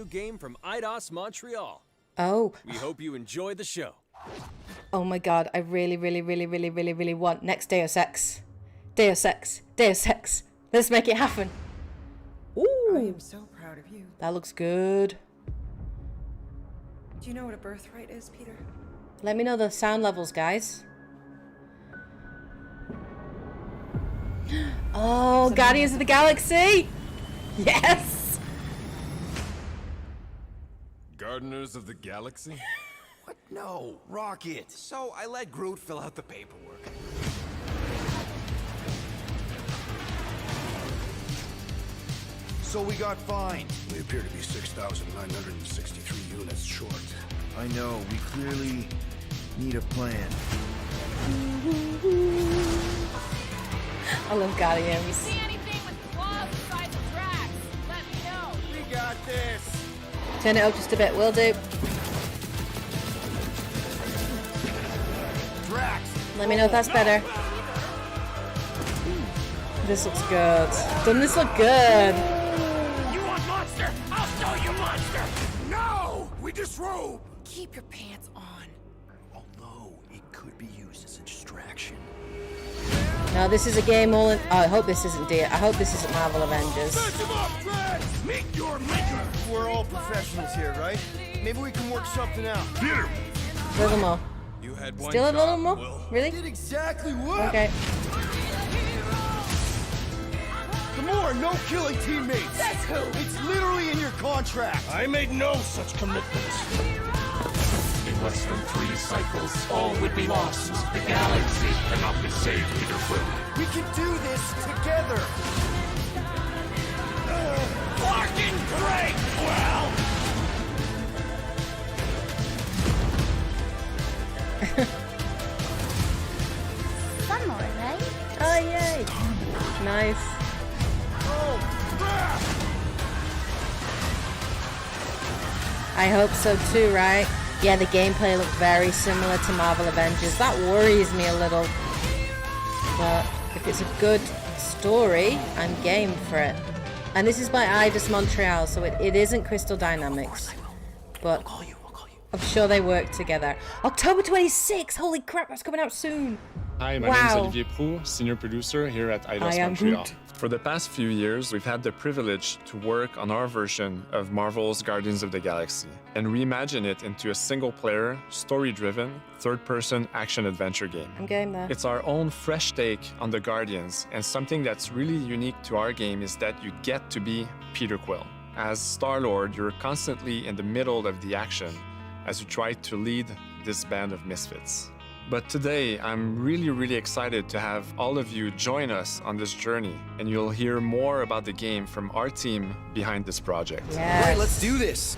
New game from Eidos Montreal. Oh. We hope you enjoy the show. Oh my god, I really want next Deus Ex. Deus Ex. Deus Ex. Let's make it happen. Ooh. I am so proud of you. That looks good. Do you know what a birthright is, Peter? Let me know the sound levels, guys. Oh, Guardians of the Galaxy! Yes! Gardeners of the Galaxy? What? No, Rocket. So I let Groot fill out the paperwork. So we got fined. We appear to be 6,963 units short. I know, we clearly need a plan. I love Guardians. See anything with claws besides Drax? Let me know. We got this. Turn it up just a bit, will do. Drax. Let me know if that's better. This looks good. Doesn't this look good? You want monster? I'll show you monster. No, we disrobe. Keep your pants on. Although it could be used as a distraction. No, this is a game all in... Oh, I hope this isn't I hope this isn't Marvel Avengers. Meet your maker. We're all professionals here, right? Maybe we can work something out. Peter. A little more. You had one Still a little job, more? Will. Really? Did exactly what? Okay. Gamora, no killing teammates. That's who. It's literally in your contract. I made no such commitments. In less than 3 cycles, all would be lost. The galaxy cannot be saved, Peter Quill. We can do this together. Fucking great, Quill! Some more, right? Oh, yay. Nice. I hope so too, right? Yeah, the gameplay looked very similar to Marvel Avengers. That worries me a little. But if it's a good story, I'm game for it. And this is by Eidos Montreal, so it isn't Crystal Dynamics. But I'm sure they work together. October 26th! Holy crap, that's coming out soon! Hi, my name is Olivier Proux, senior producer here at Eidos Montreal. Groot. For the past few years, we've had the privilege to work on our version of Marvel's Guardians of the Galaxy and reimagine it into a single-player, story-driven, third-person action-adventure game. I'm game there. It's our own fresh take on the Guardians, and something that's really unique to our game is that you get to be Peter Quill. As Star-Lord, you're constantly in the middle of the action as you try to lead this band of misfits. But today, I'm really excited to have all of you join us on this journey, and you'll hear more about the game from our team behind this project. Yes. Right, let's do this.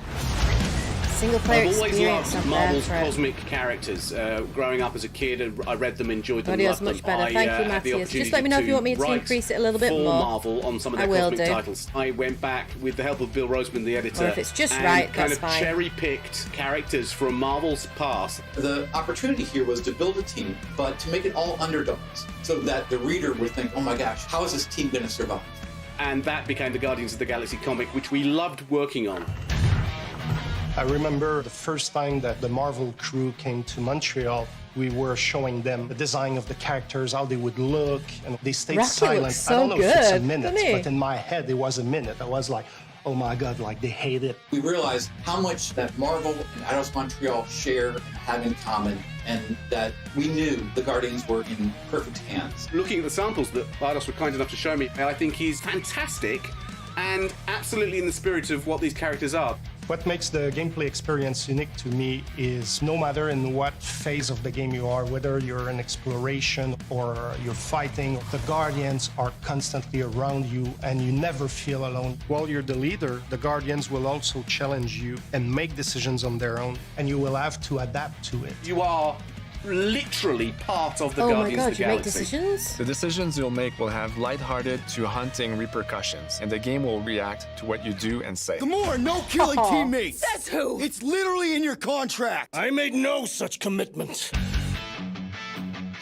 Single player I've always experience. loved I'm there Marvel's for it. cosmic characters. Growing up as a kid, I read them, enjoyed them, Audio's loved them. much better. I, Thank you, had the Matthias. opportunity Just let me know if you want me to write increase it a little bit for more. Marvel on some of I their will cosmic do. titles. I went back with the help of Bill Roseman, the editor, Or if it's just and right, kind that's of fine. cherry-picked characters from Marvel's past. The opportunity here was to build a team, but to make it all underdogs, so that the reader would think, oh my gosh, how is this team going to survive? And that became the Guardians of the Galaxy comic, which we loved working on. I remember the first time that the Marvel crew came to Montreal, we were showing them the design of the characters, how they would look, and they stayed Rocket silent. looks so I don't know if it's a good, minute, doesn't he? but in my head it was a minute. I was like, oh my God, like they hate it. We realized how much that Marvel and Eidos Montreal share and have in common, and that we knew the Guardians were in perfect hands. Looking at the samples that Eidos were kind enough to show me, I think he's fantastic and absolutely in the spirit of what these characters are. What makes the gameplay experience unique to me is no matter in what phase of the game you are, whether you're in exploration or you're fighting, the Guardians are constantly around you and you never feel alone. While you're the leader, the Guardians will also challenge you and make decisions on their own, and you will have to adapt to it. You are literally part of the Oh my Guardians god, of the you make Galaxy. decisions? The decisions you'll make will have lighthearted to haunting repercussions, and the game will react to what you do and say. Gamora, no killing teammates. Says who? It's literally in your contract. I made no such commitments.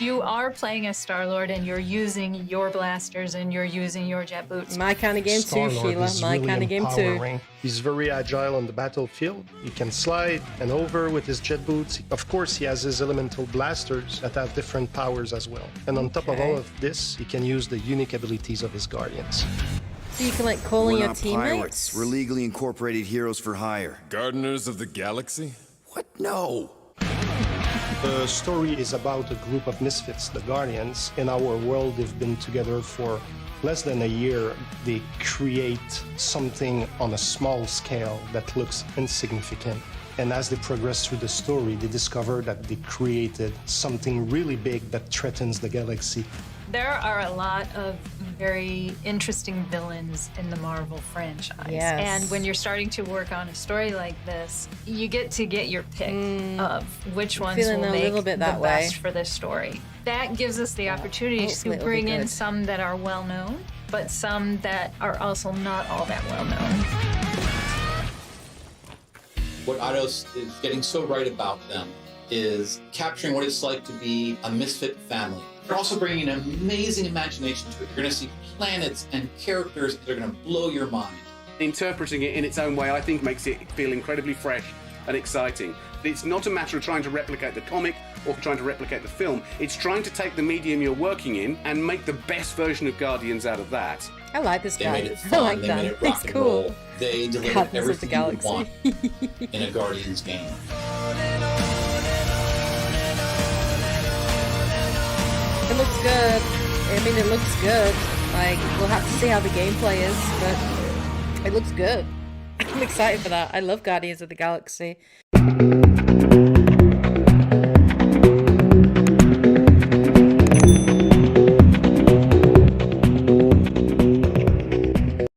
You are playing as Star-Lord and you're using your blasters and you're using your jet boots. My kind of game too, Star-Lord Sheila. is My really kind of game too. empowering. He's very agile on the battlefield. He can slide and over with his jet boots. Of course, he has his elemental blasters that have different powers as well. And on top of all of this, he can use the unique abilities of his guardians. So you can like call in We're your not teammates? pirates. We're legally incorporated heroes for hire. Gardeners of the Galaxy? What? No. The story is about a group of misfits, the Guardians. In our world, they've been together for less than a year. They create something on a small scale that looks insignificant. And as they progress through the story, they discover that they created something really big that threatens the galaxy. There are a lot of very interesting villains in the Marvel franchise. Yes. And when you're starting to work on a story like this, you get to get your pick of which ones will feeling a make little bit the that way. best for this story. That gives us the opportunity hopefully to it'll be bring in good. some that are well known, but some that are also not all that well known. What Eidos is getting so right about them is capturing what it's like to be a misfit family. They're also bringing an amazing imagination to it. You're going to see planets and characters that are going to blow your mind. Interpreting it in its own way, I think, makes it feel incredibly fresh and exciting. It's not a matter of trying to replicate the comic or trying to replicate the film. It's trying to take the medium you're working in and make the best version of Guardians out of that. I like this They guy. made it I fun. like They that. made it He's rock and cool. roll. They delivered Guardians of the everything you would Galaxy. want in a Guardians game. It looks good. I mean, it looks good. Like, we'll have to see how the gameplay is, but it looks good. I'm excited for that. I love Guardians of the Galaxy.